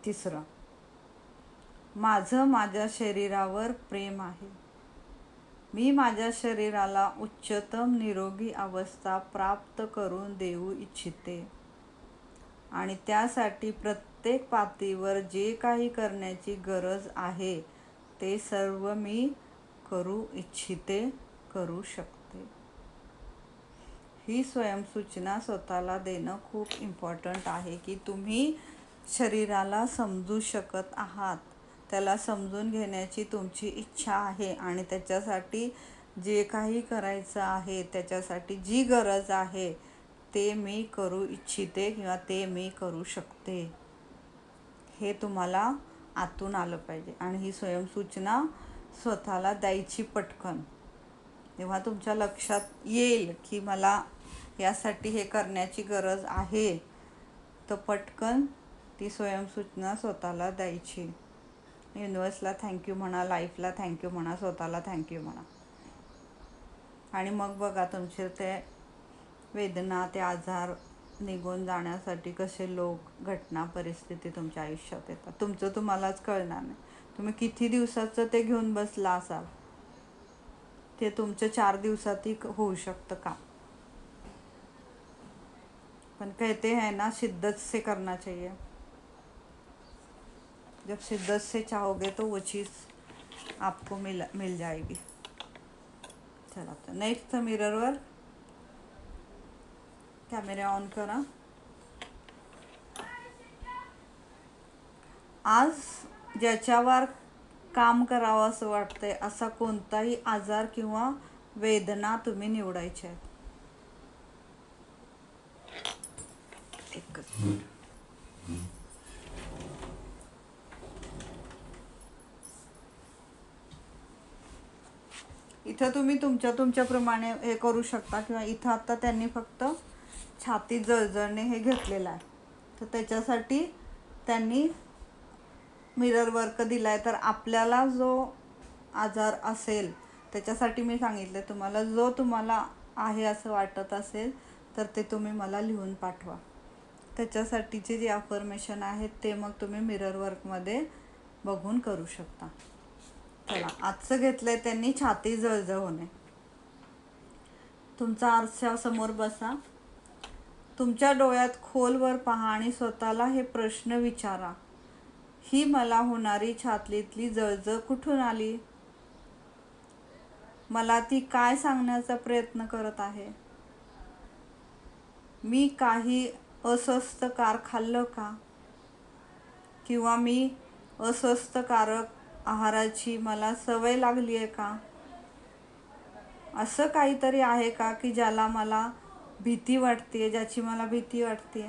तिसरं, माझं माझ्या शरीरावर प्रेम आहे. मी माझ्या शरीराला उच्चतम निरोगी अवस्था प्राप्त करून देऊ इच्छिते आणि त्यासाठी प्रत्येक पातळीवर जे काही करण्याची गरज आहे ते सर्व मी करू इच्छिते, करू शकते. ही स्वयंसूचना स्वतःला देणं खूप इम्पॉर्टंट आहे की तुम्ही शरीराला समजू शकत आहात, त्याला समजून घेण्याची तुमची इच्छा आहे आणि त्याच्यासाठी जे काही करायचं आहे, त्याच्यासाठी जी गरज आहे ते मी करू इच्छिते किंवा ते मी करू शकते, हे तुम्हाला आतून आलं पाहिजे. आणि ही स्वयंसूचना स्वतःला द्यायची पटकन. तेव्हा तुमच्या लक्षात येईल की मला यासाठी हे करण्याची गरज आहे, तर पटकन ती स्वयंसूचना स्वतःला द्यायची. युनिवर्सला थँक्यू म्हणा, लाईफला थँक्यू म्हणा, स्वतःला थँक्यू म्हणा. आणि मग बघा तुमचे ते वेदना, ते आजार निघून जाण्यासाठी कसे लोक, घटना, परिस्थिती तुमच्या आयुष्यात येतात. तुमचं तुम्हालाच कळणार नाही. तुम्ही किती दिवसाचं ते घेऊन बसला असाल, ते तुमचं 4 दिवसातही होऊ शकतं का. पण कहते हैं ना, शिद्दत से करना चाहिए. जब शिद्दत से चाहोगे तो वो चीज़ आपको मिल जाएगी. चला तर नेक्स्ट मिररवर कॅमेरे ऑन करा. आज ज्याच्यावर काम करावं असं वाटतंय असा कोणताही आजार किंवा वेदना तुम्ही निवडायच्या आहेत. इथं तुम्ही तुमच्याप्रमाणे हे करू शकता किंवा इथं आता त्यांनी फक्त छाती जळजळणे हे घेतलेलं आहे, तर त्याच्यासाठी त्यांनी मिरर वर्क दिलाय. तर आपल्याला जो आजार असेल त्याच्यासाठी मी सांगितलं तुम्हाला, जो तुम्हाला आहे असं वाटत असेल तर ते तुम्ही मला लिहून पाठवा. त्याच्यासाठीचे जे अफर्मेशन आहेत ते मग तुम्ही मिरर वर्कमध्ये बघून करू शकता. चला, आजचं घेतलंय त्यांनी छाती जळजळ होणे. तुमचा आरशासमोर बसा, तुमच्या डोळ्यात खोलवर पहा आणि स्वतःला हे प्रश्न विचारा, ही मला होणारी छातीतली जळजळ कुठून आली? मला ती काय सांगण्याचा प्रयत्न करत आहे? मी काही अस्वस्थकार खाल्लं का? किंवा मी अस्वस्थकारक आहाराची मला सवय लागली आहे का? असं काहीतरी आहे का की ज्याला मला भीती वाटते, ज्याची मला भीती वाटते?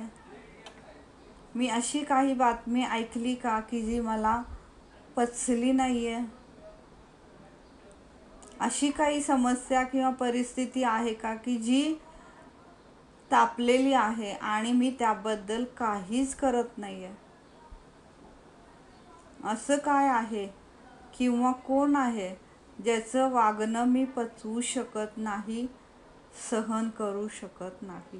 मी अशी काही बातमी ऐकली का की जी मला पचली नाही आहे? अशी काही समस्या किंवा परिस्थिती आहे का की जी तापलेली आहे आणि मी त्याबद्दल काहीच करत नाही आहे? असं काय आहे किंवा कोण आहे ज्याचं वागणं मी पचवू शकत नाही, सहन करू शकत नाही?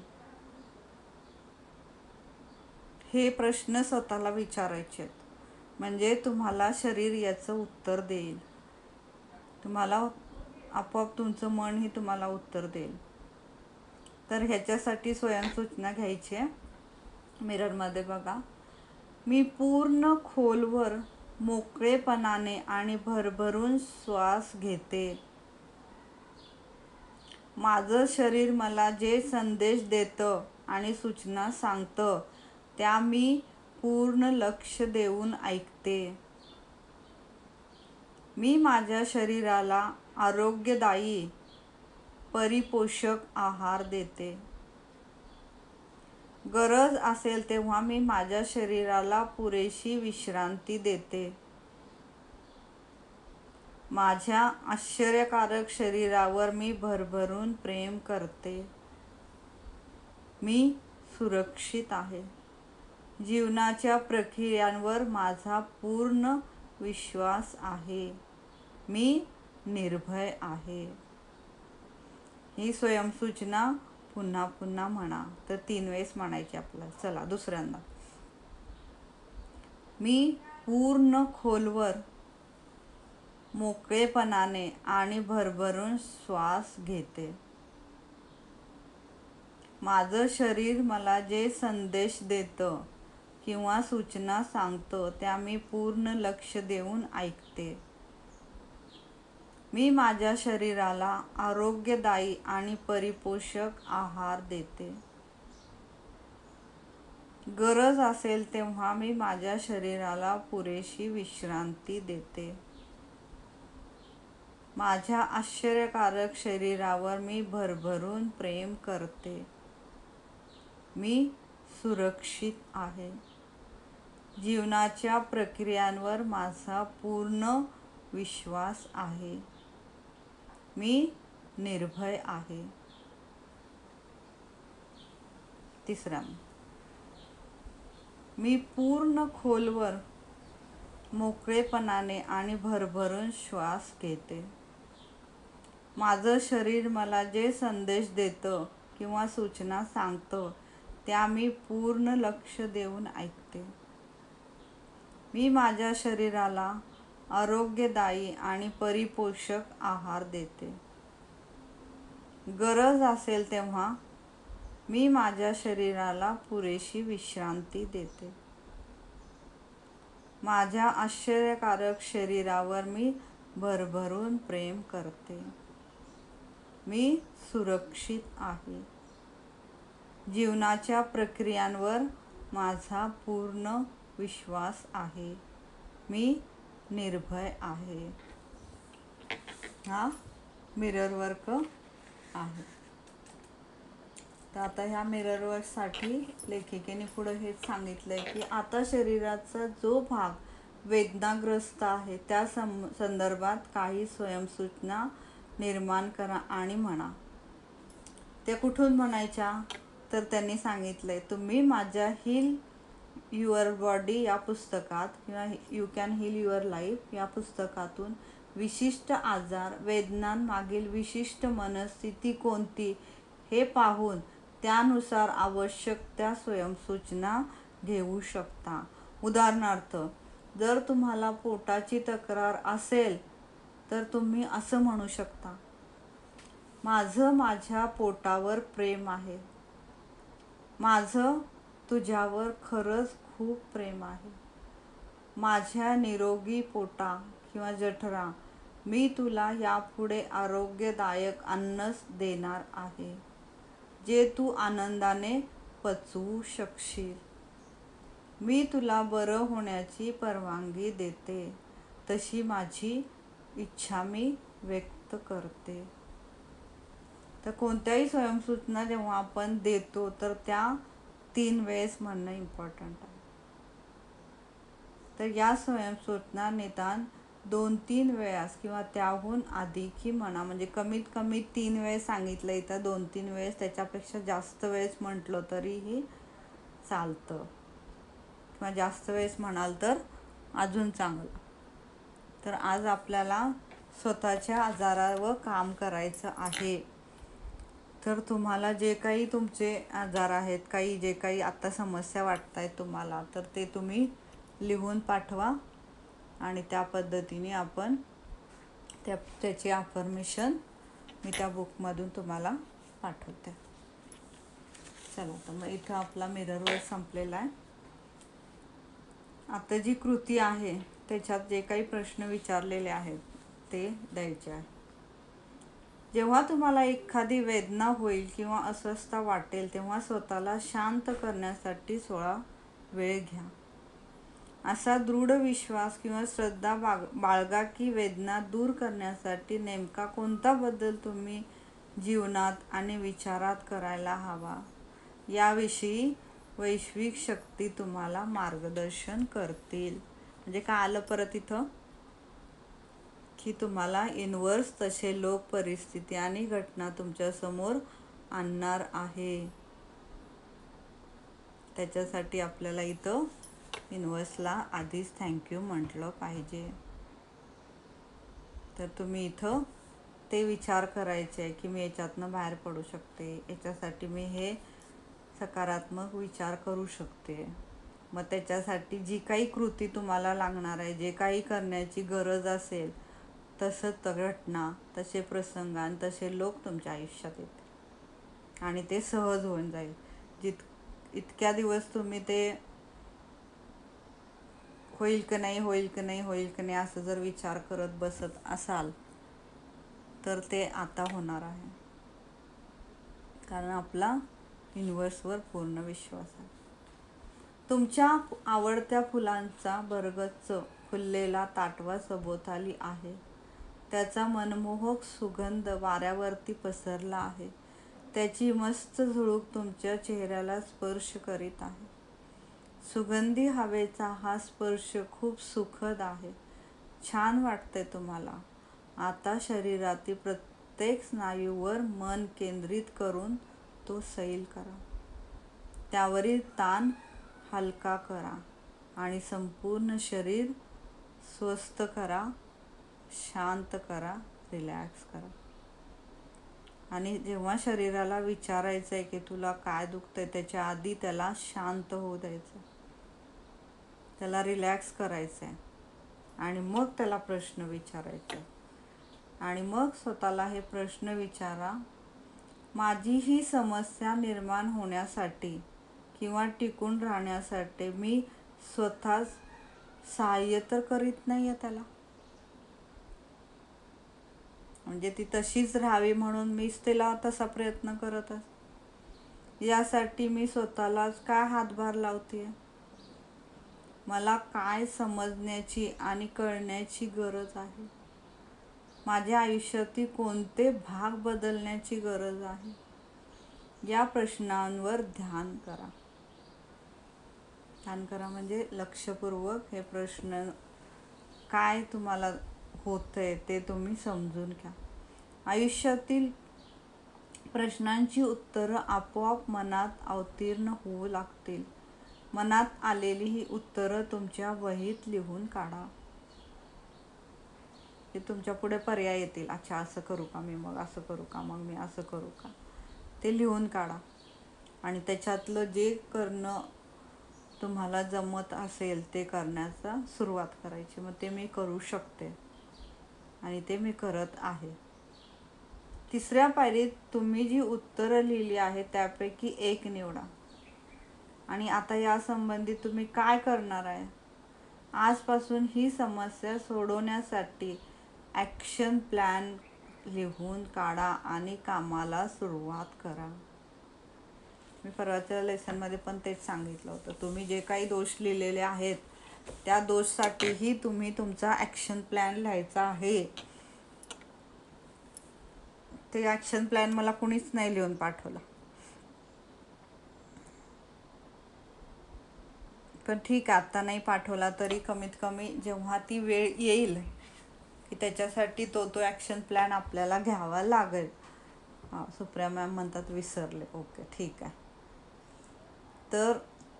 हे प्रश्न स्वतःला विचारायचे आहेत. म्हणजे तुम्हाला शरीर याचं उत्तर देईल. तुम्हाला आपोआप तुमचं मनही तुम्हाला उत्तर देईल. तर ह्याच्यासाठी स्वयंसूचना घ्यायची आहे. मिररमध्ये बघा, मी पूर्ण खोलवर मोकळेपणाने आणि भरभरून श्वास घेते. माझं शरीर मला जे संदेश देतं आणि सूचना सांगतं त्या मी पूर्ण लक्ष देऊन ऐकते. मी माझ्या शरीराला आरोग्यदायी परिपोषक आहार देते. गरज असेल तेव्हा मी माझ्या शरीराला पुरेशी विश्रांती देते. माझ्या आश्चर्यकारक शरीरावर मी भरभरून प्रेम करते. मी सुरक्षित आहे. जीवनाच्या प्रक्रियांवर माझा पूर्ण विश्वास आहे. मी निर्भय आहे. ही स्वयंसूचना पुन्हा पुन्हा म्हणा. तर 3 वेळेस म्हणायची आपल्याला. चला दुसऱ्यांदा, मी पूर्ण खोलवर मोकळेपणाने आणि भरभरून श्वास घेते. माझं शरीर मला जे संदेश देतं किंवा सूचना सांगतं त्या मी पूर्ण लक्ष देऊन ऐकते. मी माझ्या शरीराला आरोग्यदायी आणि परिपोषक आहार देते. गरज असेल तेव्हा मी माझ्या शरीराला पुरेशी विश्रांती देते. माझ्या आश्चर्यकारक शरीरावर मी भरभरून प्रेम करते. मी सुरक्षित आहे. जीवनाच्या प्रक्रियांवर माझा पूर्ण विश्वास आहे. मी निर्भय आहे. तिसरा, मी पूर्ण खोलवर मोकळेपणाने आणि भरभरून श्वास घेते. माझं शरीर मला जे संदेश देतं किंवा सूचना सांगतं त्या मी पूर्ण लक्ष देऊन ऐकते. मी माझ्या शरीराला आरोग्यदायी आणि परिपोषक आहार देते. गरज असेल तेव्हा मी माझ्या शरीराला पुरेशी विश्रांती देते. माझ्या आश्चर्यकारक शरीरावर मी भरभरून प्रेम करते. मी सुरक्षित आहे. जीवनाच्या प्रक्रियांवर माझा पूर्ण विश्वास आहे. मी निर्भय आहे. हा मिरर वर्क आहे. तर आता ह्या मिरर वर्कसाठी लेखिकेने पुढे हेच सांगितलंय की आता शरीराचा जो भाग वेदनाग्रस्त आहे त्या संदर्भात काही स्वयंसूचना निर्माण करा आणि म्हणा. ते कुठून म्हणायच्या तर त्यांनी सांगितलंय तुम्ही माझ्या हील युअर बॉडी या पुस्तकात किंवा you can heal your life या पुस्तकातून विशिष्ट आजार, वेदनांमागील विशिष्ट मनस्थिती कोणती हे पाहून त्यानुसार आवश्यक त्या स्वयंसूचना घेऊ शकता. उदाहरणार्थ, जर तुम्हाला पोटाची तक्रार असेल तर तुम्ही असं म्हणू शकता, माझं माझ्या पोटावर प्रेम आहे. माझं तुझ्यावर खरंच खूप प्रेम आहे. माझ्या निरोगी पोटा किंवा जठरा, मी तुला यापुढे आरोग्यदायक अन्नच देणार आहे जे तू आनंदाने पचवू शकशील. मी तुला बरं होण्याची परवानगी देते. तशी माझी इच्छा मी व्यक्त करते. तर कोणत्याही स्वयंसूचना जेव्हा आपण देतो तर त्या 3 वेळेस म्हणणं इम्पॉर्टंट आहे. तर या स्वयंसूचना निदान 2-3 वेळास किंवा त्याहून अधिकही म्हणा. म्हणजे कमीत कमी 3 वेळेस सांगितलं इथं, 2-3 वेळेस, त्याच्यापेक्षा जास्त वेळेस म्हटलं तरीही चालतं किंवा जास्त वेळेस म्हणाल तर अजून चांगलं. तर आज आपल्याला स्वतःच्या आजारावर काम करायचं आहे. तर तुम्हाला जे काही तुमचे आजार आहेत, काही जे काही आता समस्या वाटत आहेत तुम्हाला, तर ते तुम्ही लिहून पाठवा आणि त्या पद्धतीने आपण त्याची अफर्मेशन मी त्या बुकमधून तुम्हाला पाठवते. चला, तर मग इथं आपला मिररवर संपलेला आहे. आता जी कृती आहे त्याच्यात जे काही प्रश्न विचारलेले आहेत ते द्यायचे आहे. जेव्हा तुम्हाला एखादी वेदना होईल किंवा अस्वस्थता वाटेल तेव्हा स्वतःला शांत करण्यासाठी थोडा वेळ घ्या. असा दृढ विश्वास किंवा श्रद्धा बाळगा की वेदना दूर करण्यासाठी नेमका कोणता बदल तुम्ही जीवनात आणि विचारात करायला हवा याविषयी वैश्विक शक्ती तुम्हाला मार्गदर्शन करतील. म्हणजे काय आलं परत इथं की तुम्हाला युनिव्हर्स तसे लोक, परिस्थिती आणि घटना तुमच्या समोर आणणार आहे. त्याच्यासाठी आपल्याला इथं युनिव्हर्सला आधीच थँक्यू म्हटलं पाहिजे. तर तुम्ही इथं ते विचार करायचे आहे की मी याच्यातनं बाहेर पडू शकते, याच्यासाठी मी हे सकारात्मक विचार करू शकते. मग त्याच्यासाठी जी काही कृती तुम्हाला लागणार आहे, जे काही करण्याची गरज असेल, तसं घटना, तसे प्रसंग आणि तसे लोक तुमच्या आयुष्यात येतील आणि ते सहज होऊन जाईल. इतक्या दिवस तुम्ही ते होईल की नाही, होईल की नाही, होईल की नाही असं जर विचार करत बसत असाल तर ते आता होणार आहे, कारण आपला युनिवर्सवर पूर्ण विश्वास आहे. तुमच्या आवडत्या फुलांचा भरगच्च फुललेला ताटवा सभोवताली आहे. त्याचा मनमोहक सुगंध वाऱ्यावरती पसरला आहे. त्याची मस्त झुळूक तुमच्या चेहऱ्याला स्पर्श करीत आहे. सुगंधी हवेचा हा स्पर्श खूप सुखद आहे. छान वाटते तुम्हाला. आता शरीरातील प्रत्येक स्नायूवर मन केंद्रित करून तो सैल करा. त्यावरील ताण हलका करा आणि संपूर्ण शरीर स्वस्थ करा, शांत करा, रिलॅक्स करा. आणि जेव्हा शरीराला विचारायचं आहे की तुला काय दुखतंय, त्याच्या आधी त्याला शांत होऊ द्यायचं, त्याला रिलॅक्स करायचं आहे आणि मग त्याला प्रश्न विचारायचा. आणि मग स्वतःला हे प्रश्न विचारा, माझी ही समस्या निर्माण होण्यासाठी किंवा टिकून राहण्यासाठी मी स्वतः सहाय्य तर करीत नाही आहे त्याला, म्हणजे ती तशीच राहावी म्हणून मीच तिला तसा प्रयत्न करत असते. यासाठी मी स्वतःलाच काय हातभार लावते? मला काय समजण्याची आणि कळण्याची गरज आहे? माझ्या आयुष्यातील कोणते भाग बदलण्याची गरज आहे? या प्रश्नांवर ध्यान करा. ध्यान करा म्हणजे लक्षपूर्वक हे प्रश्न काय तुम्हाला होतंय ते तुम्ही समजून घ्या. आयुष्यातील प्रश्नांची उत्तरं आपोआप मनात अवतीर्ण होऊ लागतील. मनात आलेली ही उत्तरं तुमच्या वहीत लिहून काढा. ते तुमच्या पुढे पर्याय येतील. अच्छा, असं करू का मी, मग असं करू का, मग मी असं करू का, ते लिहून काढा. आणि त्याच्यातलं जे करणं तुम्हाला जमत असेल ते करण्याचा सुरुवात करायची. मग ते मी करू शकते आणि ते मी करत आहे. तिसऱ्या पायरीत तुम्ही जी उत्तरं लिहिली आहे त्यापैकी एक निवडा आणि आता यासंबंधी तुम्ही काय करणार आहे. आजपासून ही समस्या सोडवण्यासाठी ॲक्शन प्लॅन लिहून काढा आणि कामाला सुरुवात करा. मी परवाच्या लेसनमध्ये पण तेच सांगितलं होतं. तुम्ही जे काही दोष लिहिलेले आहेत त्या दोषसाठीही तुम्ही तुमचा ॲक्शन प्लॅन लिहायचा आहे. ते ॲक्शन प्लॅन मला कुणीच नाही लिहून पाठवलं, पण ठीक आहे, आत्ता नाही पाठवला तरी कमीत कमी जेव्हा ती वेळ येईल की त्याच्यासाठी तो ॲक्शन प्लॅन आपल्याला घ्यावा लागेल. सुप्रिया मॅम म्हणतात विसरले. ओके, ठीक आहे. तर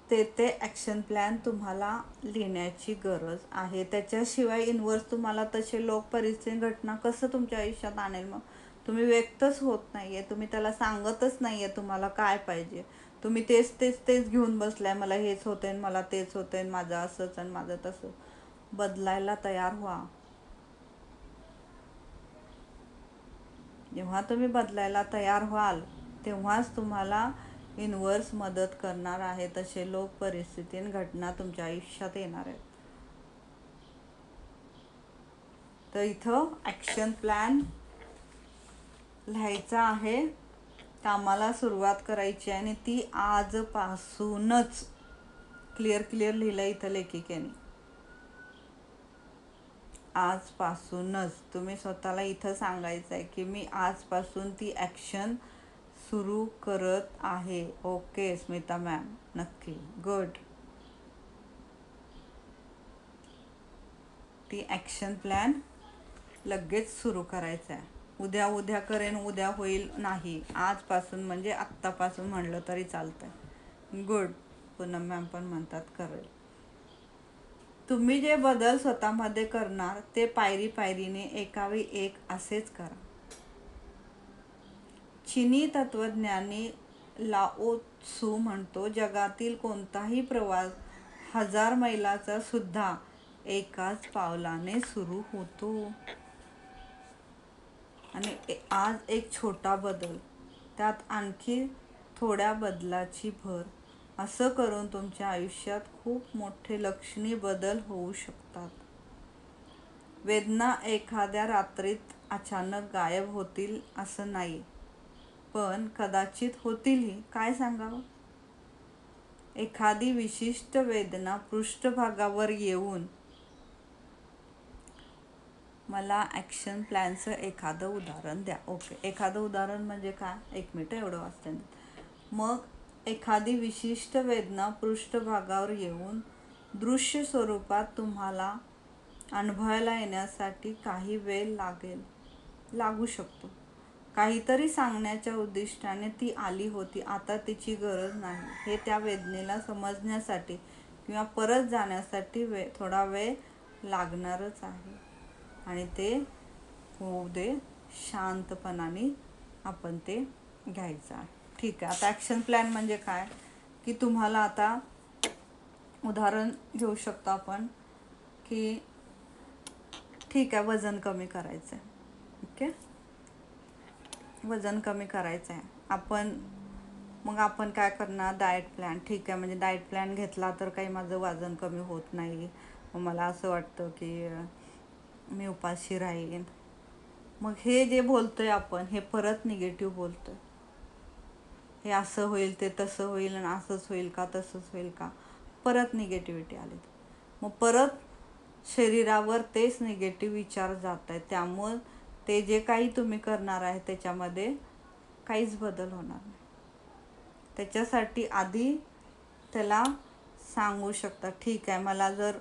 ते ॲक्शन प्लॅन तुम्हाला लिहिण्याची गरज आहे. त्याच्याशिवाय युनिवर्स तुम्हाला तसे लोक, परिस्थिती, घटना कसं तुमच्या आयुष्यात आणेल? मग तुम्ही व्यक्तच होत नाही आहे, तुम्ही त्याला सांगतच नाही आहे तुम्हाला काय पाहिजे. तुम्ही तेच घेऊन बसलाय, मला हेच होतंय, मला तेच होतंय, माझं असंच आणि माझं तसं. बदलायला तयार व्हा. जेव्हा तुम्ही बदलायला तयार व्हाल तेव्हाच तुम्हाला युनिवर्स मदत करणार आहे. तसे लोक, परिस्थिती, घटना तुमच्या आयुष्यात येणार आहेत. तर इथं ॲक्शन प्लॅन लिहायचा आहे, कामाला सुरुवात करायची आणि ती आजपासूनच. क्लिअर लिहिलं इथं लेखिकेने. आजपासूनच तुम्ही स्वतःला इथं सांगायचं आहे की मी आजपासून ती ॲक्शन सुरू करत आहे. ओके स्मिता मॅम, नक्की, गुड. ती ॲक्शन प्लॅन लगेच सुरू करायचं आहे. उद्या करेन, उद्या होईल नाही, आजपासून म्हणजे आत्तापासून म्हणलं तरी चालतंय. गुड. पूनम मॅम पण म्हणतात करेल. तुम्ही जे बदल स्वतःमध्ये करणार ते पायरीने एकावेळी एक असेच करा. चिनी तत्वज्ञानी लाओ त्सू म्हणतो, जगातील कोणताही प्रवास 1000 मैलाचा सुद्धा एकाच पावलाने सुरू होतो. आणि आज एक छोटा बदल, त्यात आणखी थोड्या बदलाची भर, असं करून तुमच्या आयुष्यात खूप मोठे लक्षणीय बदल होऊ शकतात. वेदना एखाद्या रात्रीत अचानक गायब होतील असं नाही, पण कदाचित होतीलही. काय सांगावं? एखादी विशिष्ट वेदना पृष्ठभागावर येऊन मला ॲक्शन प्लॅनचं एखादं उदाहरण द्या. ओके, एखादं उदाहरण म्हणजे काय? 1 मिनिट एवढं वाचते. मग एखादी विशिष्ट वेदना पृष्ठभागावर येऊन दृश्य स्वरूपात तुम्हाला अनुभवायला येण्यासाठी काही वेळ लागू शकतो. काहीतरी सांगण्याच्या उद्दिष्टाने ती आली होती, आता तिची गरज नाही, हे त्या वेदनेला समजण्यासाठी किंवा परत जाण्यासाठी थोडा वेळ लागणारच आहे. आणि ते होऊ दे, शांतपणाने आपण ते घ्यायचं आहे. ठीक आहे. आता ॲक्शन प्लॅन म्हणजे काय, की तुम्हाला आता उदाहरण घेऊ शकतो आपण, की ठीक आहे, वजन कमी करायचं आहे. ओके, वजन कमी करायचं आहे. मग आपण काय करणार? Diet plan. ठीक आहे, म्हणजे डाएट प्लॅन घेतला तर काही माझं वजन कमी होत नाही, मला असं वाटतं की मी उपाशी राहीन. मग हे जे बोलतोय आपण, हे परत निगेटिव्ह बोलतोय. हे असं होईल, ते तसं होईल, आणि असंच होईल का, तसंच होईल का, परत निगेटिव्हिटी आली. मग परत शरीरावर तेच निगेटिव्ह विचार जात आहेत. त्यामुळं ते जे काही तुम्ही करणार आहे त्याच्यामध्ये काहीच बदल होणार नाही. त्याच्यासाठी आधी त्याला सांगू शकता, ठीक आहे, मला जर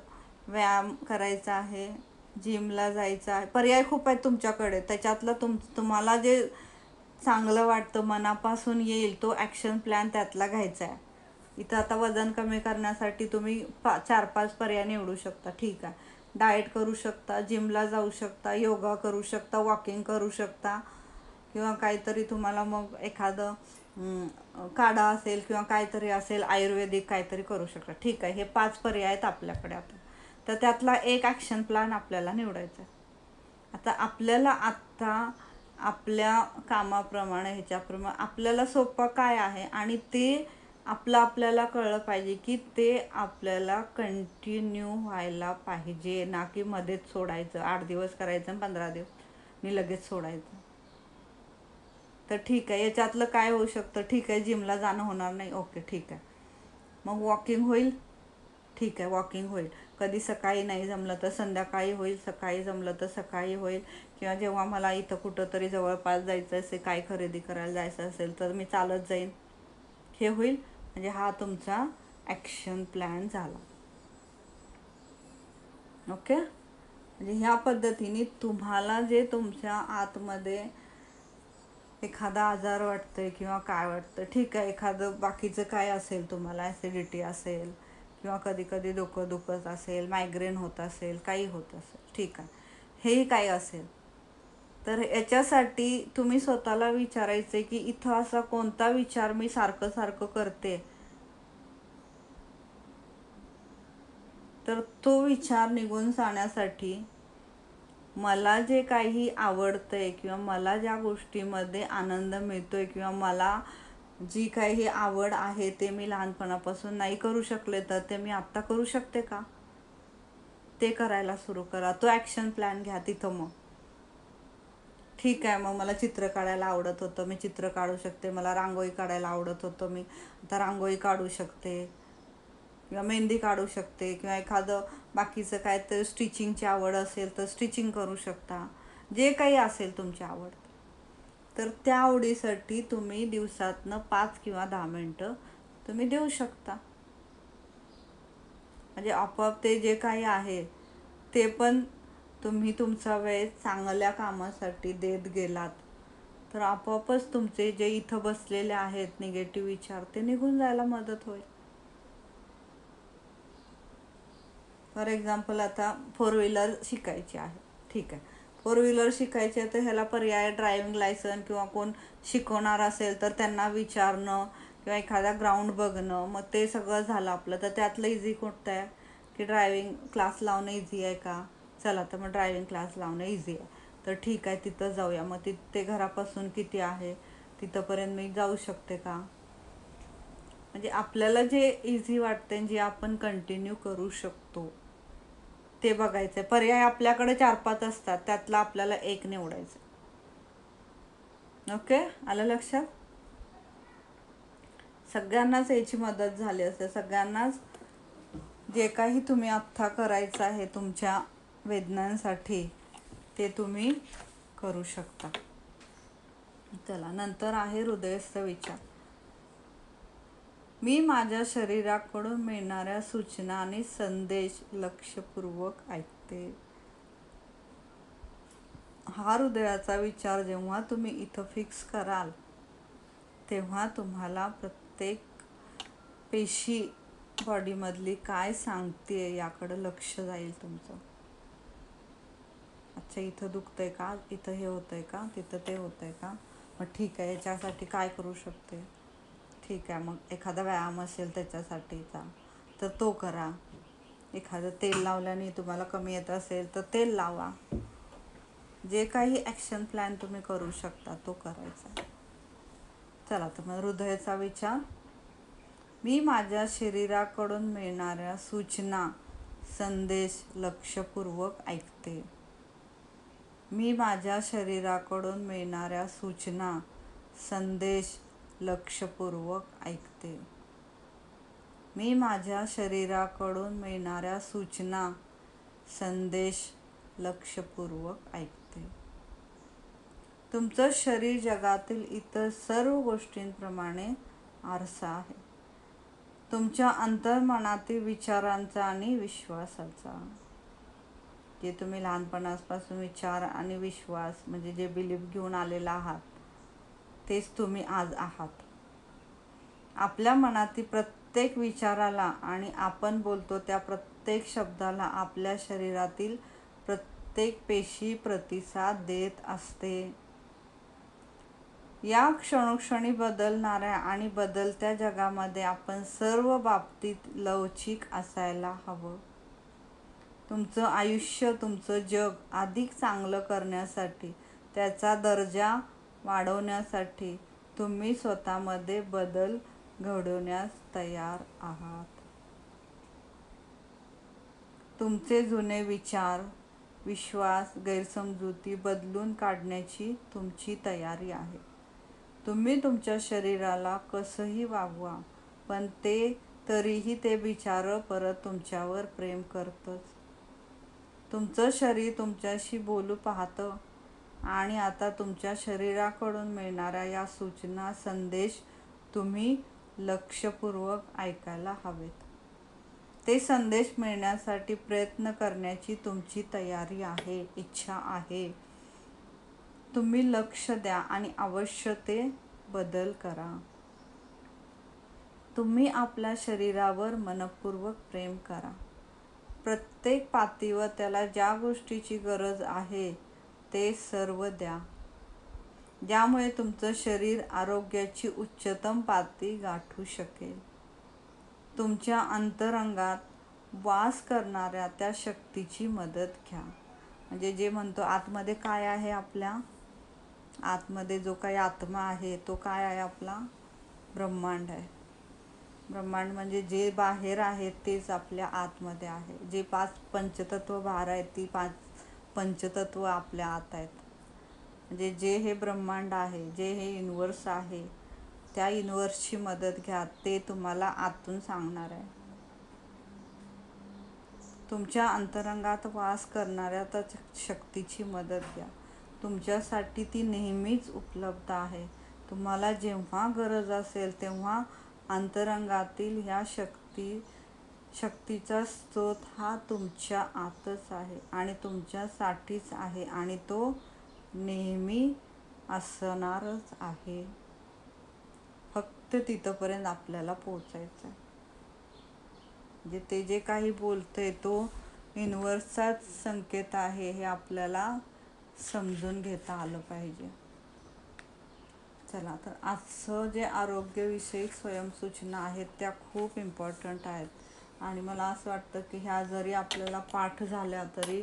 व्यायाम करायचा आहे, जिमला जायचं आहे, पर्याय खूप आहेत तुमच्याकडे, त्याच्यातलं तुम्हाला जे चांगलं वाटतं, मनापासून येईल, तो ॲक्शन प्लॅन त्यातला घ्यायचा आहे. इथं आता वजन कमी करण्यासाठी तुम्ही 4-5 पर्याय निवडू शकता. ठीक आहे, डाएट करू शकता, जिमला जाऊ शकता, योगा करू शकता, वॉकिंग करू शकता, किंवा काहीतरी तुम्हाला मग एखादं काढा असेल किंवा काहीतरी असेल, आयुर्वेदिक काहीतरी करू शकता. ठीक आहे, हे 5 पर्याय आहेत आपल्याकडे. आता तर त्यातला एक ॲक्शन प्लॅन आपल्याला निवडायचा आहे. आता आपल्याला आपल्या कामाप्रमाणे, ह्याच्याप्रमाणे आपल्याला सोपं काय आहे, आणि ते आपल्याला कळलं पाहिजे की ते आपल्याला कंटिन्यू व्हायला पाहिजे, ना की मध्येच सोडायचं. 8 दिवस करायचं आणि 15 दिवस मी लगेच सोडायचं. तर ठीक आहे, याच्यातलं काय होऊ शकतं? ठीक आहे, जिमला जाणं होणार नाही. ओके, ठीक आहे, मग वॉकिंग होईल. ठीक आहे, वॉकिंग होईल. कधी सकाळी नाही जमलं तर संध्याकाळी होईल, सकाळी जमलं तर सकाळी होईल, किंवा जेव्हा मला इथं कुठंतरी जवळपास जायचं असेल, काय खरेदी करायला जायचं असेल तर मी चालत जाईन, हे होईल. म्हणजे हा तुमचा ॲक्शन प्लॅन झाला. ओके, म्हणजे ह्या पद्धतीने तुम्हाला जे तुमच्या आतमध्ये एखादा आजार वाटतोय किंवा काय वाटतं, ठीक आहे, एखादं बाकीचं काय असेल, तुम्हाला ॲसिडिटी असेल, किंवा कधी कधी डोकं दुखत असेल, मायग्रेन होत असेल, काही होत असेल, ठीक आहे, हेही काही असेल, तर याच्यासाठी तुम्ही स्वतःला विचारायचे की इथं असा कोणता विचार मी सारखं सारखं करते, तर तो विचार निघून जाण्यासाठी मला जे काही आवडतंय किंवा मला ज्या गोष्टीमध्ये आनंद मिळतोय किंवा मला जी काही आवड आहे ते मी लहानपणापासून नाही करू शकले, तर ते मी आत्ता करू शकते का, ते करायला सुरू करा. तो ॲक्शन प्लॅन घ्या तिथं. मग ठीक आहे, मग मला चित्र काढायला आवडत होतं, मी चित्र काढू शकते. मला रांगोळी काढायला आवडत होतं, मी आता रांगोळी काढू शकते, किंवा मेहंदी काढू शकते, किंवा एखादं बाकीचं काय तर स्टिचिंगची आवड असेल तर स्टिचिंग करू शकता. जे काही असेल तुमची आवड, तर त्या आवडीसाठी तुम्ही दिवसातनं 5 किंवा 10 मिनटं तुम्ही देऊ शकता. म्हणजे आपोआप ते जे काही आहे ते पण तुम्ही तुमचा वेळ चांगल्या कामासाठी देत गेलात, तर आपोआपच तुमचे जे इथं बसलेले आहेत निगेटिव्ह विचार, ते निघून जायला मदत होईल. फॉर एक्झाम्पल, आता 4 व्हीलर शिकायची आहे. ठीक आहे, 4 व्हीलर शिकायची आहे, तर ह्याला पर्याय ड्रायव्हिंग लायसन, किंवा कोण शिकवणार असेल तर त्यांना विचारणं, किंवा एखादा ग्राउंड बघणं, मग ते सगळं झालं आपलं, तर त्यातलं इझी कोणतं आहे की ड्रायविंग क्लास लावणं इझी आहे का? चला तर मग ड्रायविंग क्लास लावणं इझी आहे, तर ठीक आहे तिथं जाऊया. मग ते घरापासून किती आहे, तिथंपर्यंत मी जाऊ शकते का? म्हणजे आपल्याला जे इझी वाटते, जे आपण कंटिन्यू करू शकतो ते बघायचं. पर्याय आपल्याकडे 4-5 असतात, त्यातला आपल्याला एक निवडायचं. ओके, आलं लक्षात? सगळ्यांनाच याची मदत झाली असते. सगळ्यांनाच जे काही तुम्ही आत्ता करायचं आहे तुमच्या वेदनांसाठी ते तुम्ही करू शकता. चला, नंतर आहे हृदयस्थ विचार. मी माझ्या शरीराकडून मिळणाऱ्या सूचना आणि संदेश लक्षपूर्वक ऐकते. हा हृदयाचा विचार जेव्हा तुम्ही इथं फिक्स कराल तेव्हा तुम्हाला प्रत्येक पेशी बॉडीमधली काय सांगते याकडं लक्ष जाईल तुमचं. अच्छा, इथं दुखतंय का, इथं हे होतंय का, तिथं ते होतंय का, मग ठीक आहे, याच्यासाठी काय करू शकते. ठीक आहे, मग एखादा व्यायाम असेल त्याच्यासाठीचा तर तो करा. एखादं तेल लावल्याने तुम्हाला कमी येत असेल तर तेल लावा. जे काही ॲक्शन प्लॅन तुम्ही करू शकता तो करायचा. चला तर मग हृदयाचा विचार. मी माझ्या शरीराकडून मिळणाऱ्या सूचना संदेश लक्षपूर्वक ऐकते. मी माझ्या शरीराकडून मिळणाऱ्या सूचना संदेश लक्षपूर्वक ऐकते. मी माझ्या शरीराकडून मिळणाऱ्या सूचना संदेश लक्षपूर्वक ऐकते. तुमचं शरीर जगातील इतर सर्व गोष्टींप्रमाणे आरसा आहे, तुमच्या अंतर्मनातील विचारांचा आणि विश्वासाचा. जे तुम्ही लहानपणापासून विचार आणि विश्वास म्हणजे जे बिलीफ घेऊन आलेला आहात तेच तुम्ही आज आहात. आपल्या मनातील प्रत्येक विचाराला आणि आपण बोलतो त्या प्रत्येक शब्दाला आपल्या शरीरातील प्रत्येक पेशी प्रतिसाद देत असते. या क्षणोक्षणी बदलणाऱ्या आणि बदलत्या जगामध्ये आपण सर्व बाबतीत लवचिक असायला हवं. तुमचं आयुष्य, तुमचं जग अधिक चांगलं करण्यासाठी, त्याचा दर्जा वाढवण्यासाठी तुम्ही स्वतःमध्ये बदल घडवण्यास तयार आहात. तुमचे जुने विचार, विश्वास, गैरसमजुती बदलून काढण्याची तुमची तयारी आहे. तुम्ही तुमच्या शरीराला कसंही वागवा, पण तरीही ते विचार परत तुमच्यावर प्रेम करतंच. तुमचं शरीर तुमच्याशी बोलू पाहतं आणि आता तुमच्या शरीराकडून मिळणाऱ्या या सूचना संदेश तुम्ही लक्षपूर्वक ऐकायला हवेत. ते संदेश मिळण्यासाठी प्रयत्न करण्याची तुमची तयारी आहे, इच्छा आहे. तुम्ही लक्ष द्या आणि अवश्य ते बदल करा. तुम्ही आपल्या शरीरावर मनपूर्वक प्रेम करा. प्रत्येक पातळीवर त्याला ज्या गोष्टीची गरज आहे ते सर्व द्या, ज्यामुळे तुमचं शरीर आरोग्याची उच्चतम पातळी गाठू शकेल. तुमच्या अंतरंगात वास करणाऱ्या त्या शक्तीची मदत घ्या. म्हणजे जे म्हणतो आतमध्ये काय आहे, आपल्या आतमध्ये जो काही आत्मा आहे तो काय आहे, आपला ब्रह्मांड आहे. ब्रह्मांड म्हणजे जे बाहेर आहे तेच आपल्या आतमध्ये आहे. जे 5 पंचतत्व भार आहेत ती 5 पंचतत्व आपल्या आत आहेत. म्हणजे जे हे ब्रह्मांड आहे, जे हे युनिवर्स आहे, त्या युनिवर्सची मदत घ्या. ते तुम्हाला आतून सांगणार आहे. तुमच्या अंतरंगात वास करणाऱ्या त्या शक्तीची मदत घ्या. तुमच्यासाठी ती नेहमीच उपलब्ध आहे. तुम्हाला जेव्हा गरज असेल तेव्हा अंतरंगातील ह्या शक्तीचा स्रोत हा तुमच्या आतच आहे आणि तुमच्यासाठीच आहे आणि तो नेहमी असणारच आहे. फक्त तिथपर्यंत आपल्याला पोहोचायचं आहे. म्हणजे ते जे काही बोलतंय तो युनिवर्सचाच संकेत आहे, हे आपल्याला समजून घेता आलं पाहिजे. चला, तर आजचं जे आरोग्यविषयक स्वयंसूचना आहेत त्या खूप इम्पॉर्टंट आहेत आणि मला असं वाटतं की ह्या जरी आपल्याला पाठ झाल्या तरी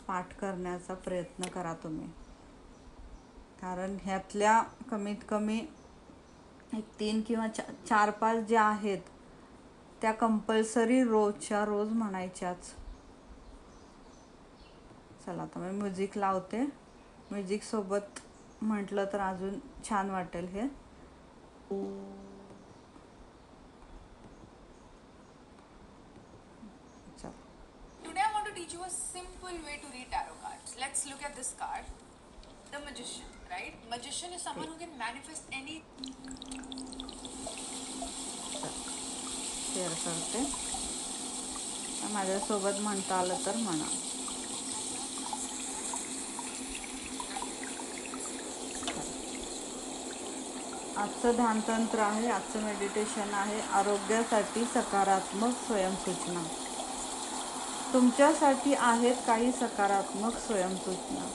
पाठ करण्याचा प्रयत्न करा तुम्ही, कारण ह्यातल्या कमीत कमी 3 किंवा 4-5 ज्या आहेत त्या कंपल्सरी रोजच्या रोज म्हणायच्याच. चला, आता मी म्युझिक लावते. म्युझिकसोबत म्हटलं तर अजून छान वाटेल हे. चला. Today I want to teach you a simple way to read tarot cards. Let's look at this card. The Magician, right? Magician is someone who can manifest any. Share करते. माझ्यासोबत म्हणता आलं तर म्हणा. आजचं ध्यानतंत्र आहे, आजचं मेडिटेशन आहे आरोग्यासाठी सकारात्मक स्वयंसूचना. तुमच्यासाठी आहेत काही सकारात्मक स्वयंसूचना.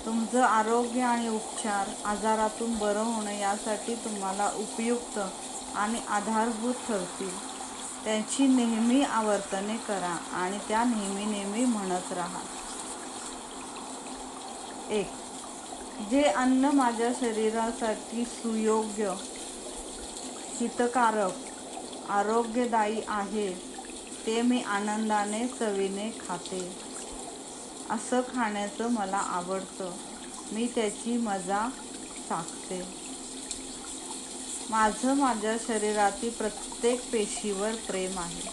तुमचं आरोग्य आणि उपचार, आजारातून बरं होणं यासाठी तुम्हाला उपयुक्त आणि आधारभूत ठरतील. त्यांची नेहमी आवर्तने करा आणि त्या नेहमी म्हणत राहा. 1. जे अन्न माझ्या शरीरासाठी सुयोग्य, हितकारक, आरोग्यदायी आहे ते मी आनंदाने चवीने खाते. असं खाण्याचं मला आवडतं. मी त्याची मजा चाखते. माझं माझ्या शरीरातील प्रत्येक पेशीवर प्रेम आहे.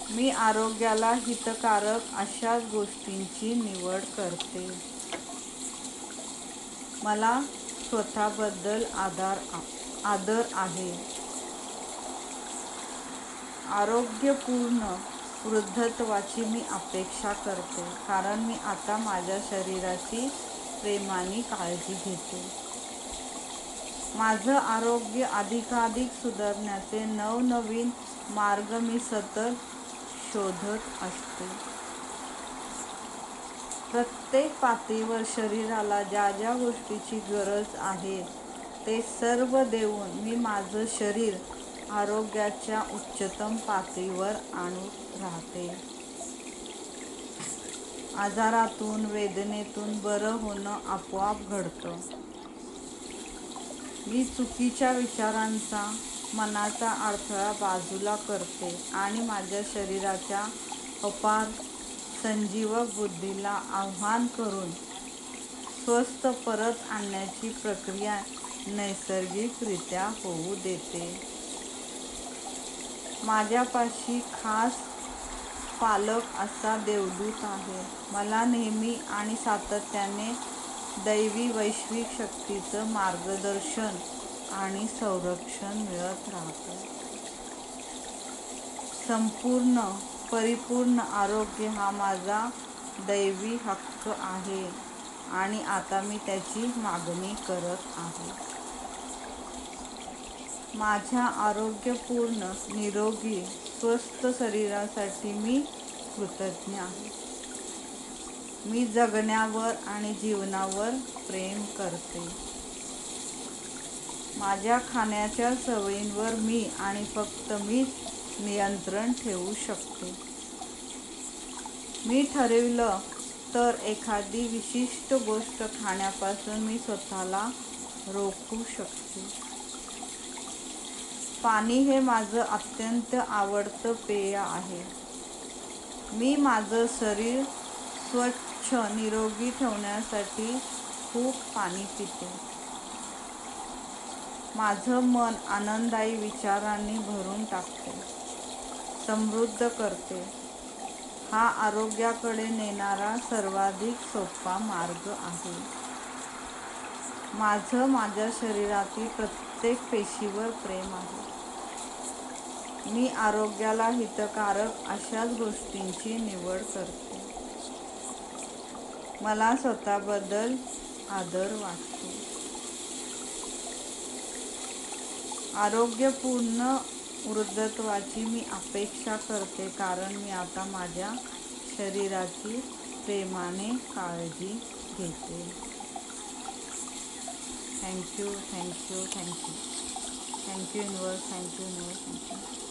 मी आरोग्याला हितकारक अशाच गोष्टींची निवड करते. मला स्वतःबद्दल आदर आहे. आरोग्यपूर्ण वृद्धत्वाची मी अपेक्षा करते, कारण मी आता माझ्या शरीराची प्रेमाने काळजी घेते. माझं आरोग्य अधिकाधिक सुधारण्याचे नवनवीन मार्ग मी सतत शोधत असते. प्रत्येक पातळीवर शरीराला ज्या ज्या गोष्टीची गरज आहे ते सर्व देऊन मी माझं शरीर आरोग्याच्या उच्चतम पातळीवर आणत राहते. आजारातून, वेदनेतून बरं होणं आपोआप घडतं. मी चुकीच्या विचारांचा, मनाचा अडथळा बाजूला करते आणि माझ्या शरीराच्या अपार संजीवक बुद्धीला आवाहन करून स्वस्थ परत आणण्याची प्रक्रिया नैसर्गिकरित्या होऊ देते. माझ्यापाशी खास पालक असा देवदूत आहे. मला नेहमी आणि सातत्याने दैवी वैश्विक शक्तीचं मार्गदर्शन आणि संरक्षण मिळत राहतं. संपूर्ण परिपूर्ण आरोग्य हा माझा दैवी हक्क आहे आणि आता मी त्याची मागणी करत आहे. माझ्या आरोग्यपूर्ण, निरोगी, स्वस्थ शरीरासाठी मी कृतज्ञ आहे. मी जगण्यावर आणि जीवनावर प्रेम करते. माझ्या खाण्याच्या सवयींवर मी आणि फक्त मीच नियंत्रण ठेवू शकते. मी ठरवलं तर एखादी विशिष्ट गोष्ट खाण्यापासून मी स्वतःला रोखू शकते. पाणी हे माझं अत्यंत आवडतं पेय आहे. मी माझं शरीर स्वच्छ, निरोगी ठेवण्यासाठी खूप पाणी पिते. माझं मन आनंददायी विचारांनी भरून टाकते, समृद्ध करते. हा आरोग्याकडे नेणारा सर्वाधिक सोपा मार्ग आहे. माझं माझ्या शरीरातील प्रत्येक पेशीवर प्रेम आहे. मी आरोग्याला हितकारक अशाच गोष्टींची निवड करते. मला स्वतःबद्दल आदर वाटतो. आरोग्यपूर्ण वृद्धत्वाची मी अपेक्षा करते, कारण मी आता माझ्या शरीराची प्रेमाने काळजी घेते. Thank you thank you thank you thank you universe, thank you universe, thank you.